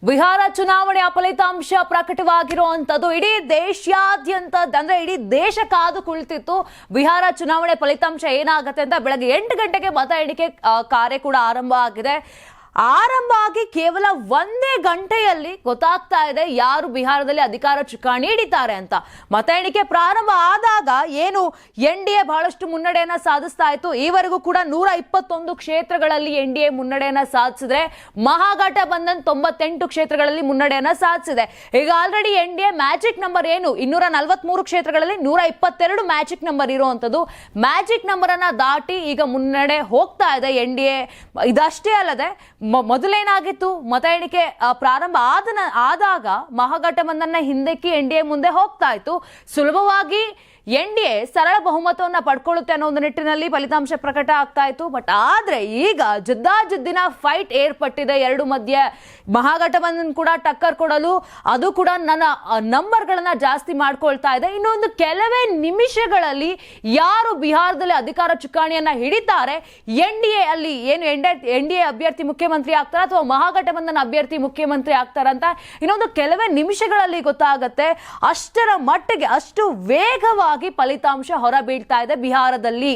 ಬಿಹಾರ ಚುನಾವಣೆಯ ಫಲಿತಾಂಶ ಪ್ರಕಟವಾಗಿರುವಂತದ್ದು ಇಡೀ ದೇಶಾದ್ಯಂತ ಅಂದ್ರೆ ಇಡೀ ದೇಶ ಕಾದು ಕುಳಿತಿತ್ತು. ಬಿಹಾರ ಚುನಾವಣೆ ಫಲಿತಾಂಶ ಏನಾಗುತ್ತೆ ಅಂತ ಬೆಳಗ್ಗೆ 8 ಗಂಟೆಗೆ ಮತ ಎಣಿಕೆ ಕಾರ್ಯ ಕೂಡ ಆರಂಭ ಆಗಿದೆ. ಆರಂಭ ಆಗಿ ಕೇವಲ 1 ಗಂಟೆಯಲ್ಲಿ ಗೊತ್ತಾಗ್ತಾ ಇದೆ ಯಾರು ಬಿಹಾರದಲ್ಲಿ ಅಧಿಕಾರ ಚುಕ್ಕಾಣಿ ಹಿಡಿತಾರೆ ಅಂತ. ಮತ ಎಣಿಕೆ ಪ್ರಾರಂಭ ಆದಾಗ ಏನು ಎನ್ಡಿಎ ಬಹಳಷ್ಟು ಮುನ್ನಡೆಯನ್ನ ಸಾಧಿಸ್ತಾ ಇತ್ತು. ಈವರೆಗೂ ಕೂಡ 121 ಕ್ಷೇತ್ರಗಳಲ್ಲಿ ಎನ್ಡಿಎ ಮುನ್ನಡೆಯನ್ನ ಸಾಧಿಸಿದ್ರೆ ಮಹಾಗಠಬಂಧನ್ 98 ಕ್ಷೇತ್ರಗಳಲ್ಲಿ ಮುನ್ನಡೆಯನ್ನ ಸಾಧಿಸಿದೆ. ಈಗ ಆಲ್ರೆಡಿ ಎನ್ಡಿಎ ಮ್ಯಾಜಿಕ್ ನಂಬರ್ ಏನು 243 ಕ್ಷೇತ್ರಗಳಲ್ಲಿ 122 ಮ್ಯಾಜಿಕ್ ನಂಬರ್ ಇರುವಂತದ್ದು. ಮ್ಯಾಜಿಕ್ ನಂಬರ್ ಅನ್ನ ದಾಟಿ ಈಗ ಮುನ್ನಡೆ ಹೋಗ್ತಾ ಇದೆ ಎನ್ಡಿಎ. ಇದಷ್ಟೇ ಅಲ್ಲದೆ ಮೊದಲೇನಾಗಿತ್ತು, ಮತ ಎಣಿಕೆ ಪ್ರಾರಂಭ ಆದಾಗ ಮಹಾಗಠಬಂಧನ್ನ ಹಿಂದಕ್ಕೆ ಎನ್ಡಿಎ ಮುಂದೆ ಹೋಗ್ತಾ ಇತ್ತು. ಸುಲಭವಾಗಿ ಎನ್ಡಿಎ ಸರಳ ಬಹುಮತವನ್ನ ಪಡ್ಕೊಳ್ಳುತ್ತೆ ಅನ್ನೋ ಒಂದು ನಿಟ್ಟಿನಲ್ಲಿ ಫಲಿತಾಂಶ ಪ್ರಕಟ ಆಗ್ತಾ ಇತ್ತು. ಬಟ್ ಆದ್ರೆ ಈಗ ಜಿದ್ದಾಜಿದ್ದಿನ ಫೈಟ್ ಏರ್ಪಟ್ಟಿದೆ ಎರಡು ಮಧ್ಯೆ. ಮಹಾಗಠಬಂಧನ್ ಕೂಡ ಟಕ್ಕರ್ ಕೊಡಲು ಅದು ಕೂಡ ನನ್ನ ನಂಬರ್ಗಳನ್ನ ಜಾಸ್ತಿ ಮಾಡ್ಕೊಳ್ತಾ ಇದೆ. ಇನ್ನೊಂದು ಕೆಲವೇ ನಿಮಿಷಗಳಲ್ಲಿ ಯಾರು ಬಿಹಾರದಲ್ಲಿ ಅಧಿಕಾರ ಚುಕ್ಕಾಣಿಯನ್ನ ಹಿಡಿತಾರೆ, ಎನ್ಡಿಎ ಅಲ್ಲಿ ಏನು ಎನ್ಡಿಎ ಅಭ್ಯರ್ಥಿ ಮುಖ್ಯಮಂತ್ರಿ ಆಗ್ತಾರ ಅಥವಾ ಮಹಾಗಠಬಂಧನ್ ಅಭ್ಯರ್ಥಿ ಮುಖ್ಯಮಂತ್ರಿ ಆಗ್ತಾರಂತ ಇನ್ನೊಂದು ಕೆಲವೇ ನಿಮಿಷಗಳಲ್ಲಿ ಗೊತ್ತಾಗುತ್ತೆ. ಅಷ್ಟರ ಮಟ್ಟಿಗೆ ಅಷ್ಟು ವೇಗವಾಗಿ ಫಲಿತಾಂಶ ಹೊರಬೀಳ್ತಾ ಇದೆ ಬಿಹಾರದಲ್ಲಿ.